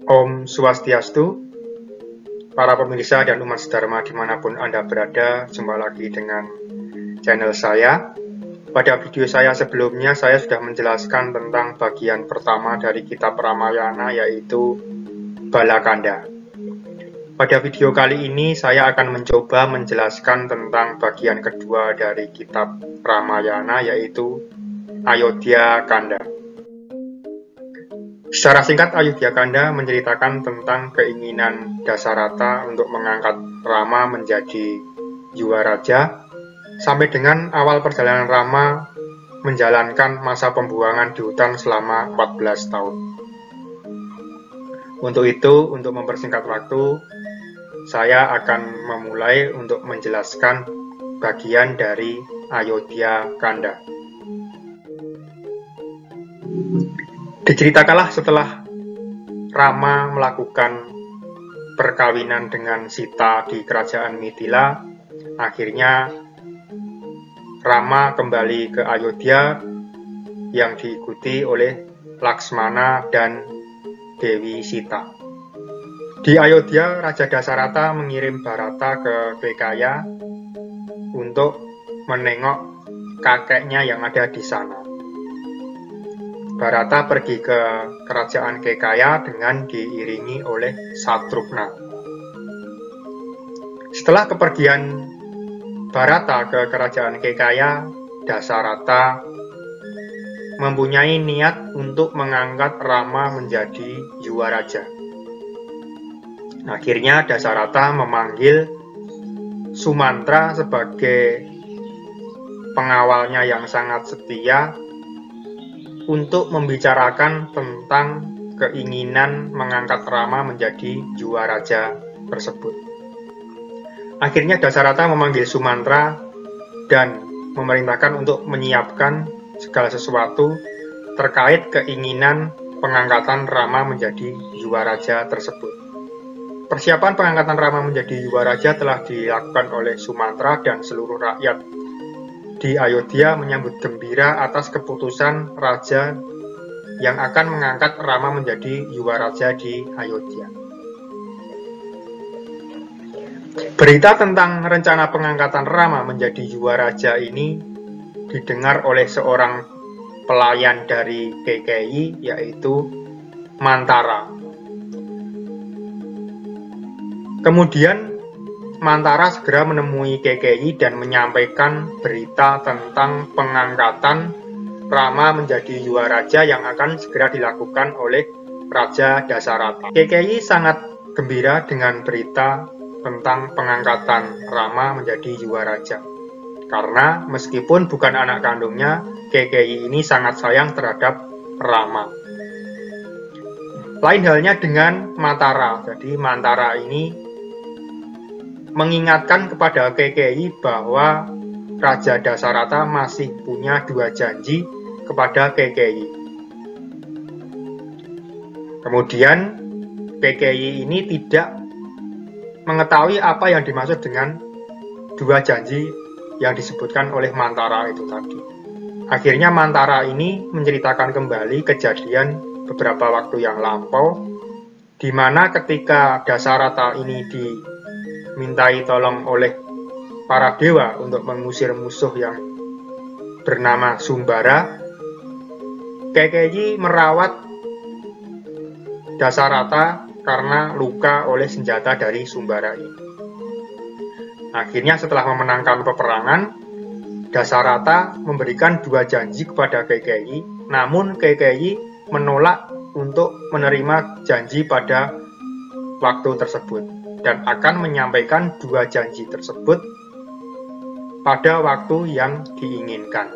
Om Swastiastu, para pemirsa dan umat sedharma dimanapun Anda berada, jumpa lagi dengan channel saya. Pada video saya sebelumnya, saya sudah menjelaskan tentang bagian pertama dari kitab Ramayana, yaitu Balakanda. Pada video kali ini, saya akan mencoba menjelaskan tentang bagian kedua dari kitab Ramayana, yaitu Ayodhya Kanda. Secara singkat, Ayodhya Kanda menceritakan tentang keinginan Dasarata untuk mengangkat Rama menjadi Yuwaraja, sampai dengan awal perjalanan Rama menjalankan masa pembuangan di hutan selama 14 tahun. Untuk itu, untuk mempersingkat waktu, saya akan memulai untuk menjelaskan bagian dari Ayodhya Kanda. Diceritakanlah setelah Rama melakukan perkawinan dengan Sita di kerajaan Mithila, akhirnya Rama kembali ke Ayodhya yang diikuti oleh Laksmana dan Dewi Sita. Di Ayodhya, Raja Dasarata mengirim Bharata ke Kekaya untuk menengok kakeknya yang ada di sana. Bharata pergi ke kerajaan Kekaya dengan diiringi oleh Satrugna. Setelah kepergian Bharata ke kerajaan Kekaya, Dasarata mempunyai niat untuk mengangkat Rama menjadi Yuwaraja. Akhirnya Dasarata memanggil Sumantra sebagai pengawalnya yang sangat setia untuk membicarakan tentang keinginan mengangkat Rama menjadi Yuwaraja tersebut. Akhirnya Dasarata memanggil Sumantra dan memerintahkan untuk menyiapkan segala sesuatu terkait keinginan pengangkatan Rama menjadi Yuwaraja tersebut. Persiapan pengangkatan Rama menjadi Yuwaraja telah dilakukan oleh Sumantra, dan seluruh rakyat di Ayodhya menyambut gembira atas keputusan raja yang akan mengangkat Rama menjadi Yuwaraja di Ayodhya. Berita tentang rencana pengangkatan Rama menjadi Yuwaraja ini didengar oleh seorang pelayan dari Kekei, yaitu Mantara. Kemudian Mantara segera menemui Kekei dan menyampaikan berita tentang pengangkatan Rama menjadi Yuwaraja yang akan segera dilakukan oleh Raja Dasarata. Kekei sangat gembira dengan berita tentang pengangkatan Rama menjadi Yuwaraja, karena meskipun bukan anak kandungnya, Kekei ini sangat sayang terhadap Rama. Lain halnya dengan Mantara. Jadi Mantara ini mengingatkan kepada Kekei bahwa Raja Dasarata masih punya dua janji kepada Kekei. Kemudian Kekei ini tidak mengetahui apa yang dimaksud dengan dua janji yang disebutkan oleh Mantara itu tadi. Akhirnya Mantara ini menceritakan kembali kejadian beberapa waktu yang lampau, di mana ketika Dasarata ini dimintai tolong oleh para dewa untuk mengusir musuh yang bernama Sumbara, Kekei merawat Dasarata karena luka oleh senjata dari Sumbara ini. Akhirnya setelah memenangkan peperangan, Dasarata memberikan dua janji kepada Kekei, namun Kekei menolak untuk menerima janji pada waktu tersebut dan akan menyampaikan dua janji tersebut pada waktu yang diinginkan.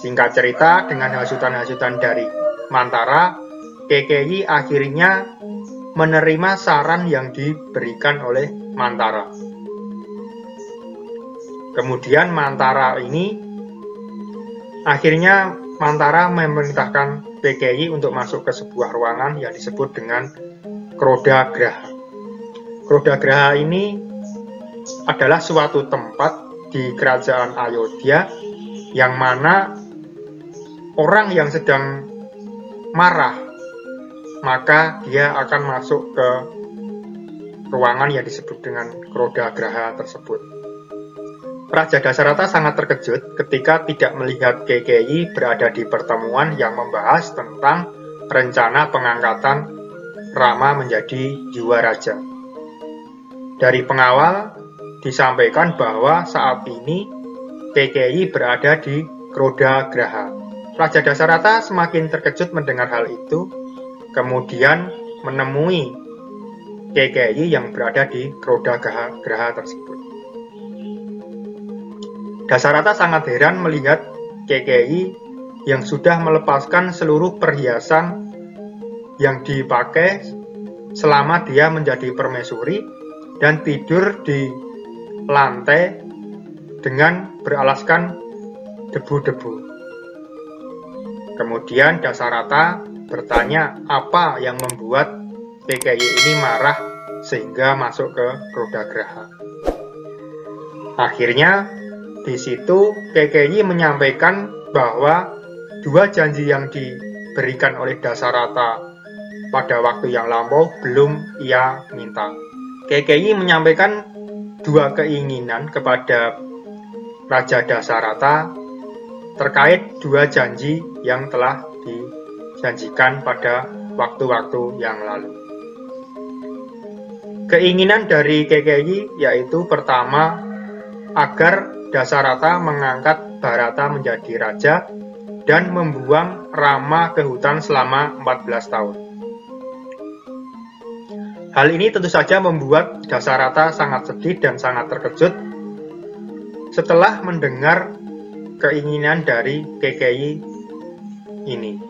Singkat cerita, dengan hasutan-hasutan dari Mantara, Kekei akhirnya menerima saran yang diberikan oleh Mantara. Kemudian Mantara memerintahkan Kekei untuk masuk ke sebuah ruangan yang disebut dengan Kroda Graha. Kroda Graha ini adalah suatu tempat di kerajaan Ayodhya yang mana orang yang sedang marah maka dia akan masuk ke ruangan yang disebut dengan Krodagraha tersebut. Raja Dasarata sangat terkejut ketika tidak melihat Kekei berada di pertemuan yang membahas tentang rencana pengangkatan Rama menjadi Yuwa Raja. Dari pengawal disampaikan bahwa saat ini Kekei berada di Krodagraha. Raja Dasarata semakin terkejut mendengar hal itu, kemudian menemui Kekei yang berada di Krodagraha tersebut. Dasarata sangat heran melihat Kekei yang sudah melepaskan seluruh perhiasan yang dipakai selama dia menjadi permaisuri dan tidur di lantai dengan beralaskan debu-debu. Kemudian Dasarata bertanya apa yang membuat Kekei ini marah sehingga masuk ke Krodagraha. Akhirnya di situ Kekei menyampaikan bahwa dua janji yang diberikan oleh Dasarata pada waktu yang lampau belum ia minta. Kekei menyampaikan dua keinginan kepada Raja Dasarata terkait dua janji yang telah dijanjikan pada waktu-waktu yang lalu. Keinginan dari Kekei yaitu pertama, agar Dasarata mengangkat Bharata menjadi raja dan membuang Rama ke hutan selama 14 tahun. Hal ini tentu saja membuat Dasarata sangat sedih dan sangat terkejut setelah mendengar keinginan dari Kekei ini.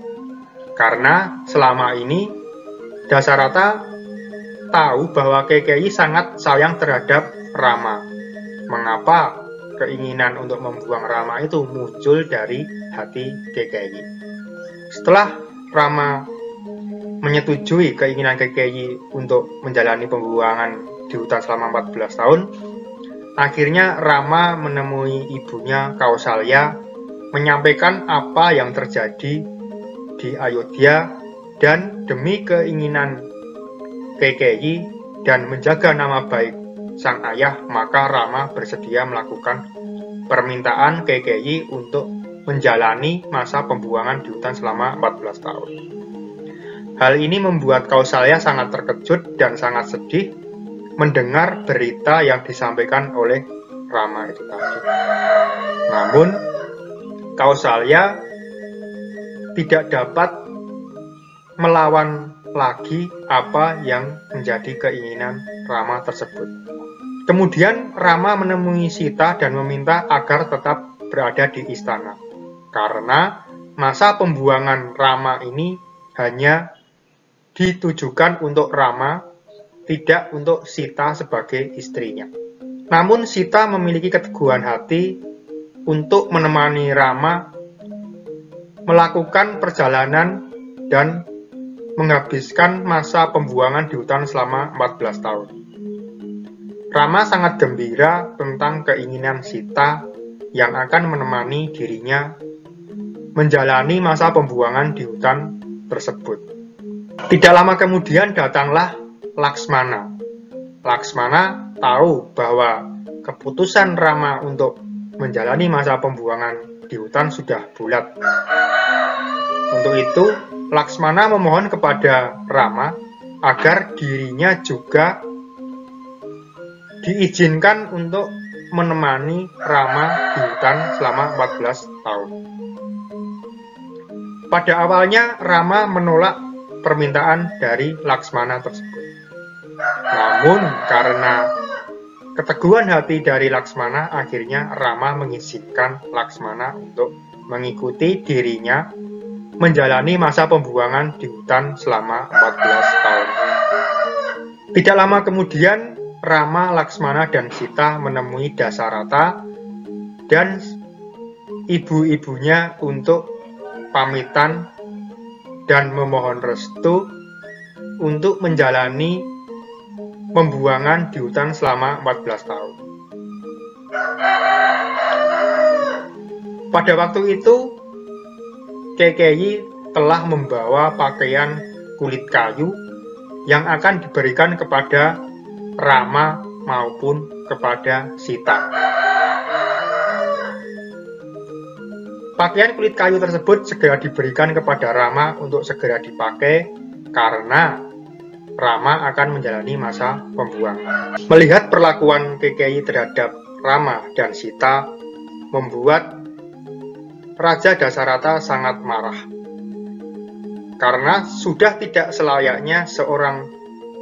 Karena selama ini Dasarata tahu bahwa Kekei sangat sayang terhadap Rama. Mengapa keinginan untuk membuang Rama itu muncul dari hati Kekei? Setelah Rama menyetujui keinginan Kekei untuk menjalani pembuangan di hutan selama 14 tahun, akhirnya Rama menemui ibunya Kausalya, menyampaikan apa yang terjadi di Ayodhya, dan demi keinginan Kekei dan menjaga nama baik sang ayah, maka Rama bersedia melakukan permintaan Kekei untuk menjalani masa pembuangan di hutan selama 14 tahun. Hal ini membuat Kausalya sangat terkejut dan sangat sedih mendengar berita yang disampaikan oleh Rama itu tadi. Namun, Kausalya tidak dapat melawan lagi apa yang menjadi keinginan Rama tersebut. Kemudian Rama menemui Sita dan meminta agar tetap berada di istana, karena masa pembuangan Rama ini hanya ditujukan untuk Rama, tidak untuk Sita sebagai istrinya. Namun Sita memiliki keteguhan hati untuk menemani Rama melakukan perjalanan dan menghabiskan masa pembuangan di hutan selama 14 tahun. Rama sangat gembira tentang keinginan Sita yang akan menemani dirinya menjalani masa pembuangan di hutan tersebut. Tidak lama kemudian datanglah Laksmana. Laksmana tahu bahwa keputusan Rama untuk menjalani masa pembuangan di hutan sudah bulat. Untuk itu, Laksmana memohon kepada Rama agar dirinya juga diizinkan untuk menemani Rama di hutan selama 14 tahun. Pada awalnya Rama menolak permintaan dari Laksmana tersebut. Namun karena keteguhan hati dari Laksmana, akhirnya Rama mengizinkan Laksmana untuk mengikuti dirinya menjalani masa pembuangan di hutan selama 14 tahun. Tidak lama kemudian Rama, Laksmana, dan Sita menemui Dasarata dan ibu-ibunya untuk pamitan dan memohon restu untuk menjalani pembuangan di hutan selama 14 tahun. Pada waktu itu, Kekei telah membawa pakaian kulit kayu yang akan diberikan kepada Rama maupun kepada Sita. Pakaian kulit kayu tersebut segera diberikan kepada Rama untuk segera dipakai karena Rama akan menjalani masa pembuangan. Melihat perlakuan KKI terhadap Rama dan Sita membuat Raja Dasarata sangat marah. Karena sudah tidak selayaknya seorang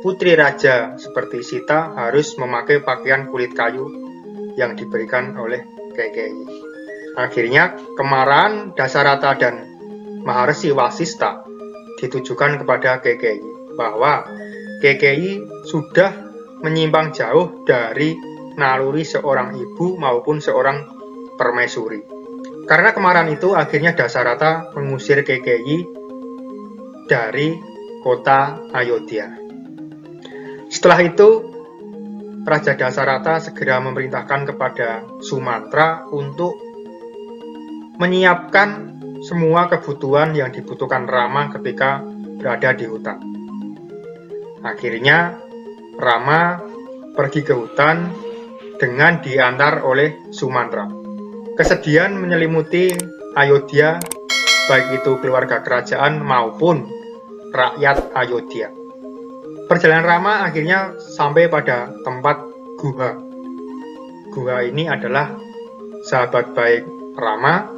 putri raja seperti Sita harus memakai pakaian kulit kayu yang diberikan oleh KKI. Akhirnya kemarahan Dasarata dan Maharsi Wasista ditujukan kepada KKI bahwa KKI sudah menyimpang jauh dari naluri seorang ibu maupun seorang permaisuri. Karena kemarahan itu akhirnya Dasarata mengusir KKI dari kota Ayodhya. Setelah itu Raja Dasarata segera memerintahkan kepada Sumantra untuk menyiapkan semua kebutuhan yang dibutuhkan Rama ketika berada di hutan. Akhirnya Rama pergi ke hutan dengan diantar oleh Sumantra. Kesedihan menyelimuti Ayodhya, baik itu keluarga kerajaan maupun rakyat Ayodhya. Perjalanan Rama akhirnya sampai pada tempat Guha. Guha ini adalah sahabat baik Rama.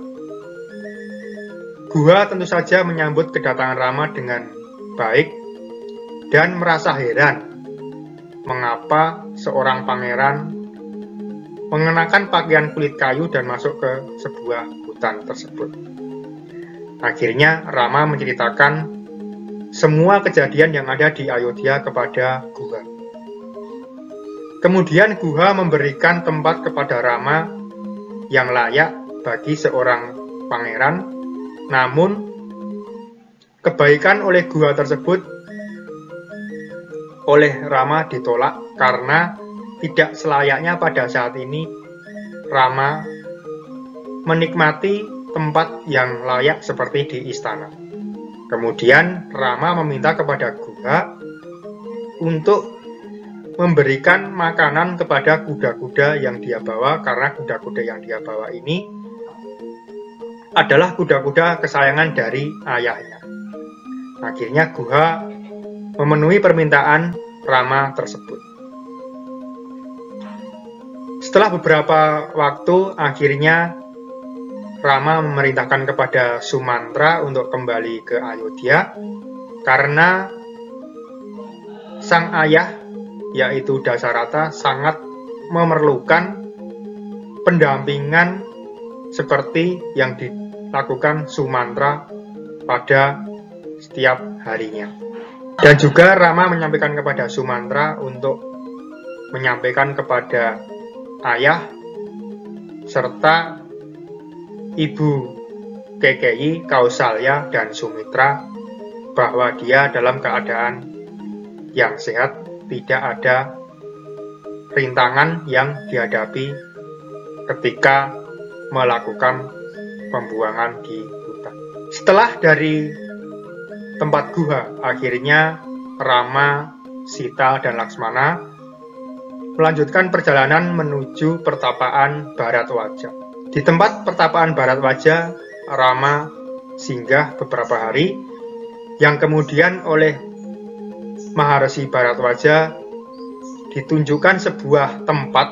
Guha tentu saja menyambut kedatangan Rama dengan baik dan merasa heran mengapa seorang pangeran mengenakan pakaian kulit kayu dan masuk ke sebuah hutan tersebut. Akhirnya Rama menceritakan semua kejadian yang ada di Ayodhya kepada Guha. Kemudian Guha memberikan tempat kepada Rama yang layak bagi seorang pangeran. Namun, kebaikan oleh Guha tersebut oleh Rama ditolak karena tidak selayaknya pada saat ini Rama menikmati tempat yang layak seperti di istana. Kemudian Rama meminta kepada Guha untuk memberikan makanan kepada kuda-kuda yang dia bawa karena kuda-kuda yang dia bawa ini adalah kuda-kuda kesayangan dari ayahnya. Akhirnya Guha memenuhi permintaan Rama tersebut. Setelah beberapa waktu, akhirnya Rama memerintahkan kepada Sumantra untuk kembali ke Ayodhya karena sang ayah, yaitu Dasarata, sangat memerlukan pendampingan seperti yang dilakukan Sumantra pada setiap harinya. Dan juga Rama menyampaikan kepada Sumantra untuk menyampaikan kepada ayah serta ibu KKI, Kausalya dan Sumitra bahwa dia dalam keadaan yang sehat, tidak ada rintangan yang dihadapi ketika melakukan pembuangan di hutan. Setelah dari tempat Guha, akhirnya Rama, Sita, dan Laksmana melanjutkan perjalanan menuju pertapaan Bharadwaja. Di tempat pertapaan Bharadwaja, Rama singgah beberapa hari, yang kemudian oleh Maharsi Bharadwaja ditunjukkan sebuah tempat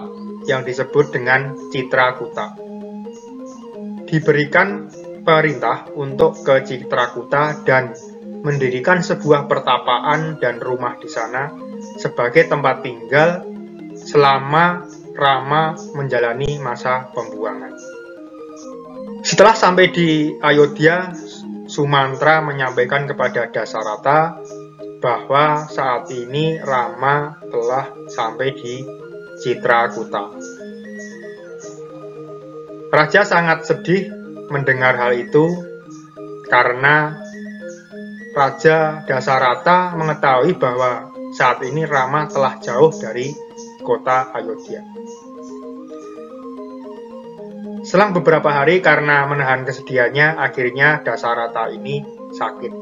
yang disebut dengan Citrakuta. Diberikan perintah untuk ke Citrakuta dan mendirikan sebuah pertapaan dan rumah di sana sebagai tempat tinggal selama Rama menjalani masa pembuangan. Setelah sampai di Ayodhya, Sumantra menyampaikan kepada Dasarata bahwa saat ini Rama telah sampai di Citrakuta. Raja sangat sedih mendengar hal itu karena Raja Dasarata mengetahui bahwa saat ini Rama telah jauh dari kota Ayodhya. Selang beberapa hari karena menahan kesedihannya, akhirnya Dasarata ini sakit.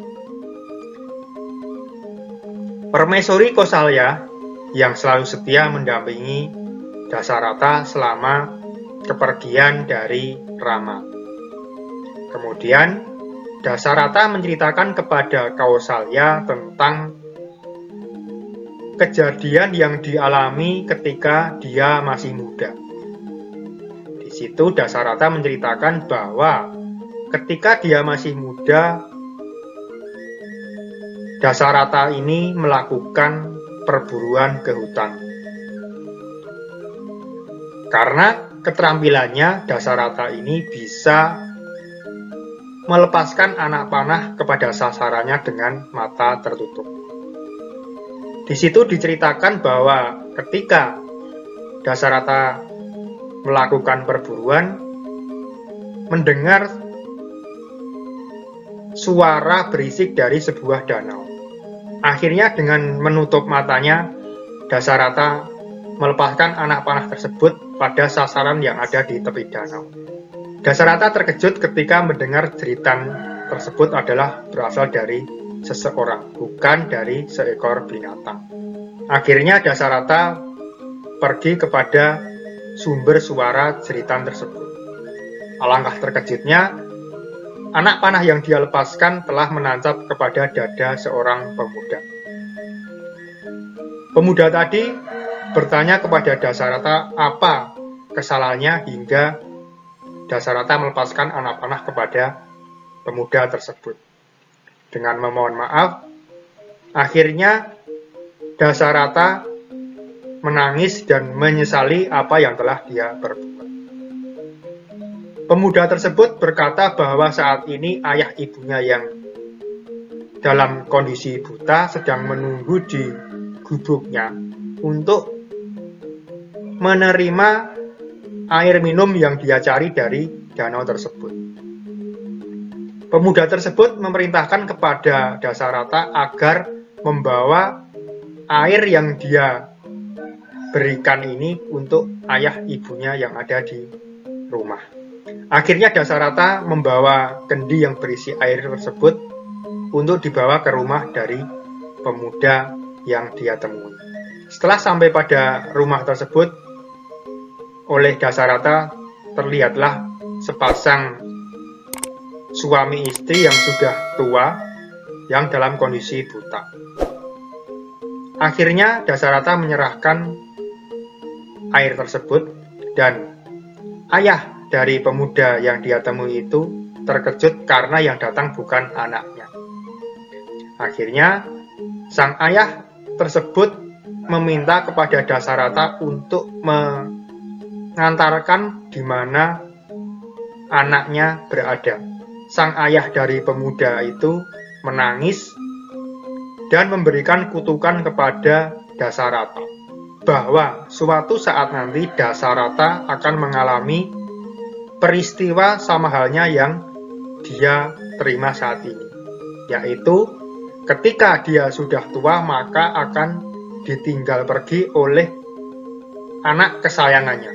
Permaisuri Kosalya yang selalu setia mendampingi Dasarata selama kepergian dari Rama. Kemudian Dasarata menceritakan kepada Kausalya tentang kejadian yang dialami ketika dia masih muda. Di situ Dasarata menceritakan bahwa ketika dia masih muda, Dasarata ini melakukan perburuan ke hutan. Karena keterampilannya, Dasarata ini bisa melepaskan anak panah kepada sasarannya dengan mata tertutup. Di situ diceritakan bahwa ketika Dasarata melakukan perburuan, mendengar suara berisik dari sebuah danau. Akhirnya dengan menutup matanya, Dasarata melepaskan anak panah tersebut pada sasaran yang ada di tepi danau. Dasarata terkejut ketika mendengar jeritan tersebut adalah berasal dari seseorang, bukan dari seekor binatang. Akhirnya Dasarata pergi kepada sumber suara jeritan tersebut. Alangkah terkejutnya, anak panah yang dia lepaskan telah menancap kepada dada seorang pemuda. Pemuda tadi bertanya kepada Dasarata apa kesalahannya hingga Dasarata melepaskan anak panah kepada pemuda tersebut. Dengan memohon maaf, akhirnya Dasarata menangis dan menyesali apa yang telah dia perbuat. Pemuda tersebut berkata bahwa saat ini ayah ibunya yang dalam kondisi buta sedang menunggu di gubuknya untuk menerima air minum yang dia cari dari danau tersebut. Pemuda tersebut memerintahkan kepada Dasarata agar membawa air yang dia berikan ini untuk ayah ibunya yang ada di rumah. Akhirnya Dasarata membawa kendi yang berisi air tersebut untuk dibawa ke rumah dari pemuda yang dia temui. Setelah sampai pada rumah tersebut, oleh Dasarata terlihatlah sepasang suami istri yang sudah tua yang dalam kondisi buta. Akhirnya Dasarata menyerahkan air tersebut dan ayah dari pemuda yang dia temui itu terkejut karena yang datang bukan anaknya. Akhirnya sang ayah tersebut meminta kepada Dasarata untuk mengantarkan di mana anaknya berada. Sang ayah dari pemuda itu menangis dan memberikan kutukan kepada Dasarata bahwa suatu saat nanti Dasarata akan mengalami peristiwa sama halnya yang dia terima saat ini, yaitu ketika dia sudah tua maka akan ditinggal pergi oleh anak kesayangannya.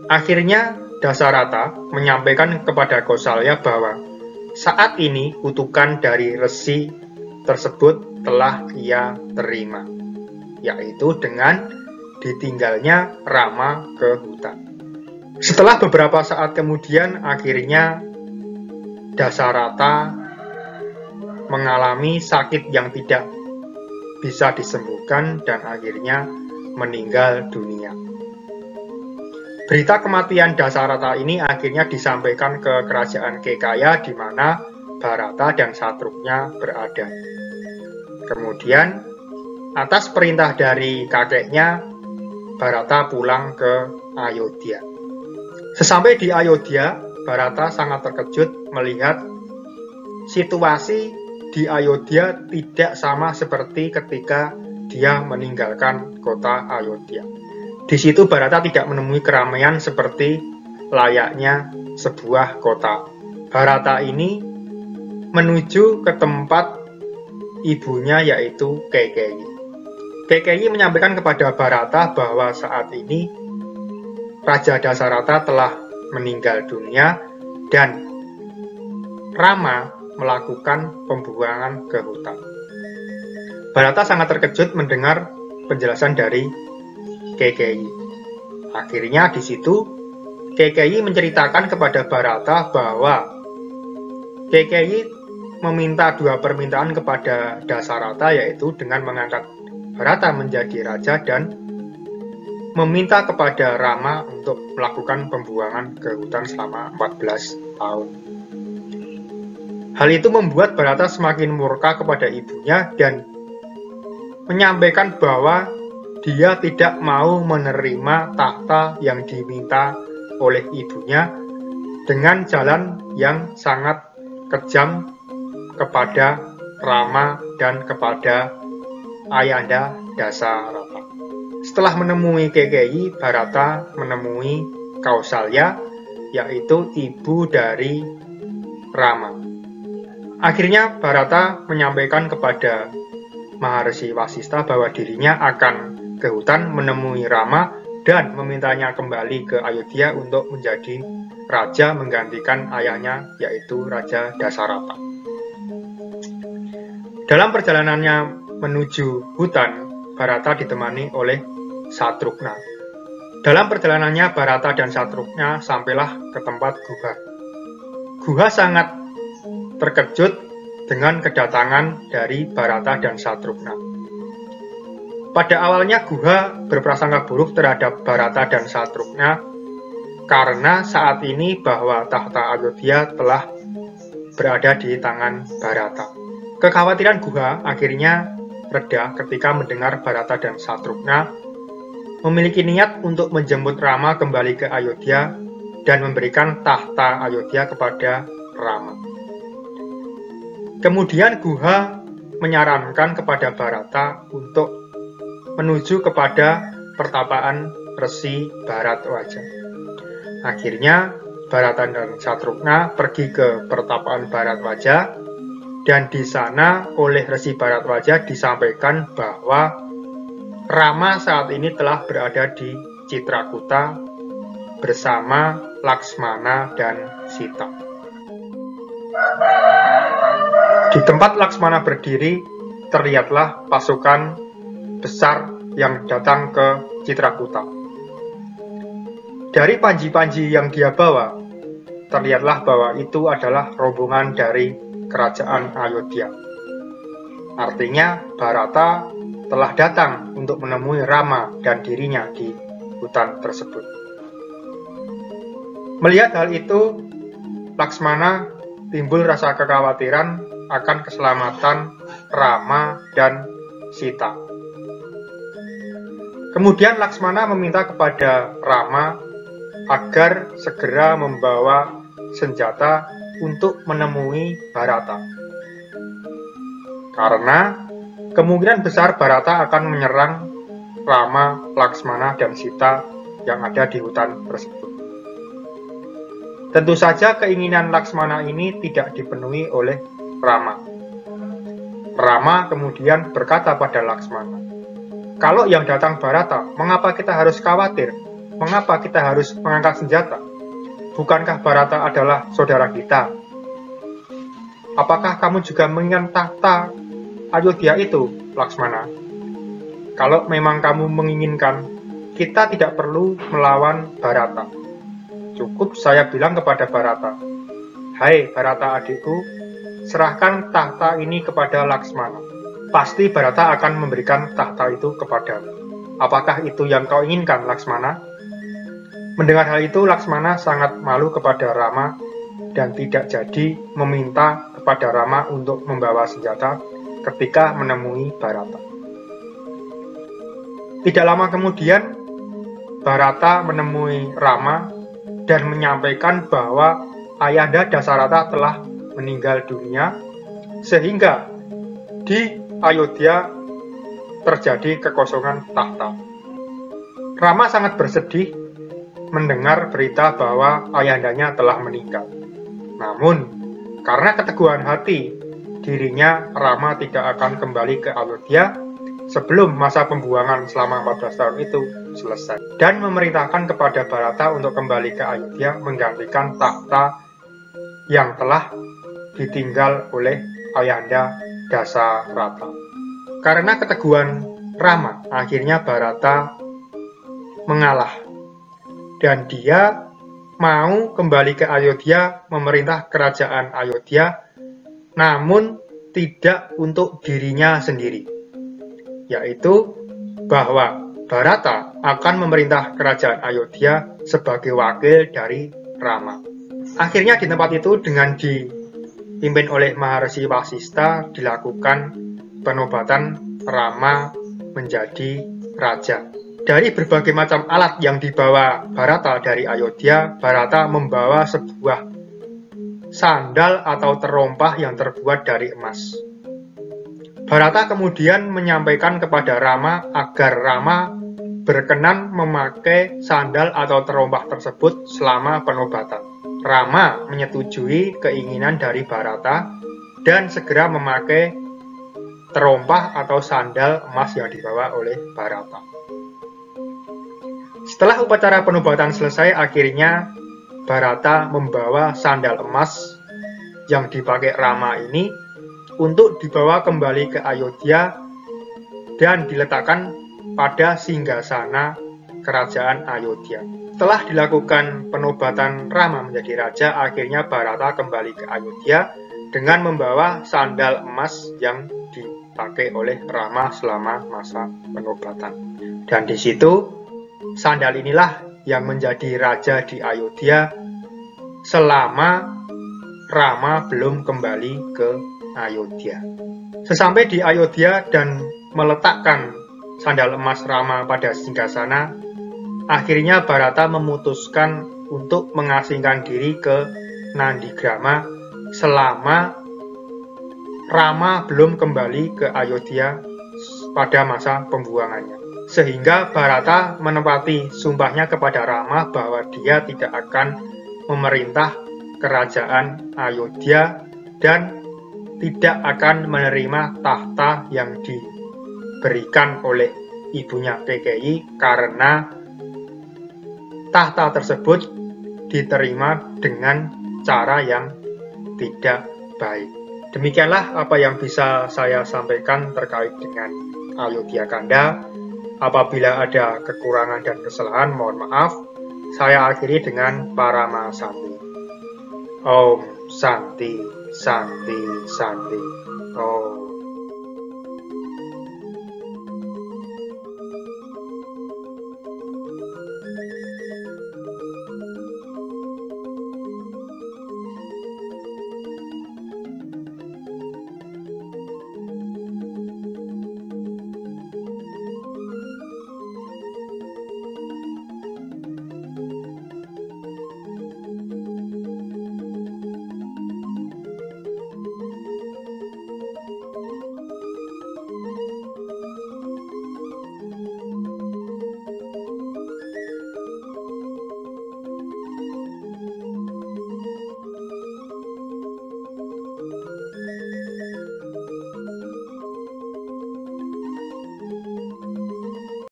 Akhirnya Dasarata menyampaikan kepada Kosalya bahwa saat ini kutukan dari resi tersebut telah ia terima, yaitu dengan ditinggalnya Rama ke hutan. Setelah beberapa saat kemudian, akhirnya Dasarata mengalami sakit yang tidak bisa disembuhkan dan akhirnya meninggal dunia. Berita kematian Dasarata ini akhirnya disampaikan ke kerajaan Kekaya di mana Bharata dan Satrugna berada. Kemudian, atas perintah dari kakeknya, Bharata pulang ke Ayodhya. Sesampai di Ayodhya, Bharata sangat terkejut melihat situasi di Ayodhya tidak sama seperti ketika dia meninggalkan kota Ayodhya. Di situ Bharata tidak menemui keramaian seperti layaknya sebuah kota. Bharata ini menuju ke tempat ibunya yaitu Kekeyi. Kekeyi menyampaikan kepada Bharata bahwa saat ini Raja Dasarata telah meninggal dunia dan Rama melakukan pembuangan ke hutan. Bharata sangat terkejut mendengar penjelasan dari Kekayi. Akhirnya di situ Kekayi menceritakan kepada Bharata bahwa Kekayi meminta dua permintaan kepada Dasarata, yaitu dengan mengangkat Bharata menjadi raja dan meminta kepada Rama untuk melakukan pembuangan ke hutan selama 14 tahun. Hal itu membuat Bharata semakin murka kepada ibunya dan menyampaikan bahwa dia tidak mau menerima tahta yang diminta oleh ibunya dengan jalan yang sangat kejam kepada Rama dan kepada Ayahanda Dasarata. Setelah menemui Kekayi, Bharata menemui Kausalya, yaitu ibu dari Rama. Akhirnya Bharata menyampaikan kepada Maharshi Wasistha bahwa dirinya akan ke hutan menemui Rama dan memintanya kembali ke Ayodhya untuk menjadi raja menggantikan ayahnya, yaitu Raja Dasarata. Dalam perjalanannya menuju hutan, Bharata ditemani oleh Satrugna. Dalam perjalanannya, Bharata dan Satrugna sampailah ke tempat Guha. Guha sangat terkejut dengan kedatangan dari Bharata dan Satrugna. Pada awalnya Guha berprasangka buruk terhadap Bharata dan Satrugna karena saat ini bahwa tahta Ayodhya telah berada di tangan Bharata. Kekhawatiran Guha akhirnya reda ketika mendengar Bharata dan Satrugna memiliki niat untuk menjemput Rama kembali ke Ayodhya dan memberikan tahta Ayodhya kepada Rama. Kemudian Guha menyarankan kepada Bharata untuk menuju kepada pertapaan Resi Bharadwaja. Akhirnya Bharata dan Satrugna pergi ke pertapaan Bharadwaja, dan di sana oleh Resi Bharadwaja disampaikan bahwa Rama saat ini telah berada di Citrakuta bersama Laksmana dan Sita. Di tempat Laksmana berdiri, terlihatlah pasukan besar yang datang ke Citrakuta. Dari panji-panji yang dia bawa, terlihatlah bahwa itu adalah rombongan dari kerajaan Ayodhya. Artinya, Bharata telah datang untuk menemui Rama dan dirinya di hutan tersebut. Melihat hal itu, Laksmana timbul rasa kekhawatiran akan keselamatan Rama dan Sita. Kemudian Laksmana meminta kepada Rama agar segera membawa senjata untuk menemui Bharata. Karena kemungkinan besar Bharata akan menyerang Rama, Laksmana, dan Sita yang ada di hutan tersebut. Tentu saja keinginan Laksmana ini tidak dipenuhi oleh Rama. Rama kemudian berkata pada Laksmana, "Kalau yang datang Bharata, mengapa kita harus khawatir? Mengapa kita harus mengangkat senjata? Bukankah Bharata adalah saudara kita? Apakah kamu juga menginginkan tahta Ayodhya itu, Laksmana? Kalau memang kamu menginginkan, kita tidak perlu melawan Bharata. Cukup saya bilang kepada Bharata, 'Hai Bharata adikku, serahkan tahta ini kepada Laksmana. Pasti Bharata akan memberikan tahta itu kepadamu. Apakah itu yang kau inginkan, Laksmana?' Mendengar hal itu, Laksmana sangat malu kepada Rama dan tidak jadi meminta kepada Rama untuk membawa senjata ketika menemui Bharata. Tidak lama kemudian, Bharata menemui Rama dan menyampaikan bahwa Ayahanda Dasarata telah meninggal dunia, sehingga di Ayodhya terjadi kekosongan tahta. Rama sangat bersedih mendengar berita bahwa ayahandanya telah meninggal. Namun, karena keteguhan hati, dirinya Rama tidak akan kembali ke Ayodhya sebelum masa pembuangan selama 14 tahun itu selesai, dan memerintahkan kepada Bharata untuk kembali ke Ayodhya menggantikan tahta yang telah ditinggal oleh Ayahanda Dasarata. Karena keteguhan Rama, akhirnya Bharata mengalah. Dan dia mau kembali ke Ayodhya, memerintah kerajaan Ayodhya, namun tidak untuk dirinya sendiri, yaitu bahwa Bharata akan memerintah kerajaan Ayodhya sebagai wakil dari Rama. Akhirnya di tempat itu dengan dipimpin oleh Maharsi Vasistha dilakukan penobatan Rama menjadi raja. Dari berbagai macam alat yang dibawa Bharata dari Ayodhya, Bharata membawa sebuah sandal atau terompah yang terbuat dari emas. Bharata kemudian menyampaikan kepada Rama agar Rama berkenan memakai sandal atau terompah tersebut selama penobatan. Rama menyetujui keinginan dari Bharata dan segera memakai terompah atau sandal emas yang dibawa oleh Bharata. Setelah upacara penobatan selesai, akhirnya Bharata membawa sandal emas yang dipakai Rama ini untuk dibawa kembali ke Ayodhya dan diletakkan pada singgasana kerajaan Ayodhya. Setelah dilakukan penobatan Rama menjadi raja, akhirnya Bharata kembali ke Ayodhya dengan membawa sandal emas yang dipakai oleh Rama selama masa penobatan. Dan di situ sandal inilah yang menjadi raja di Ayodhya selama Rama belum kembali ke Ayodhya. Sesampai di Ayodhya dan meletakkan sandal emas Rama pada singgasana, akhirnya Bharata memutuskan untuk mengasingkan diri ke Nandigrama selama Rama belum kembali ke Ayodhya pada masa pembuangannya. Sehingga Bharata menepati sumpahnya kepada Rama bahwa dia tidak akan memerintah kerajaan Ayodhya dan tidak akan menerima tahta yang diberikan oleh ibunya Kaikeyi karena tahta tersebut diterima dengan cara yang tidak baik. Demikianlah apa yang bisa saya sampaikan terkait dengan Ayodhya Kanda. Apabila ada kekurangan dan kesalahan, mohon maaf. Saya akhiri dengan Parama Santi. Om Santi, Santi, Santi. Om.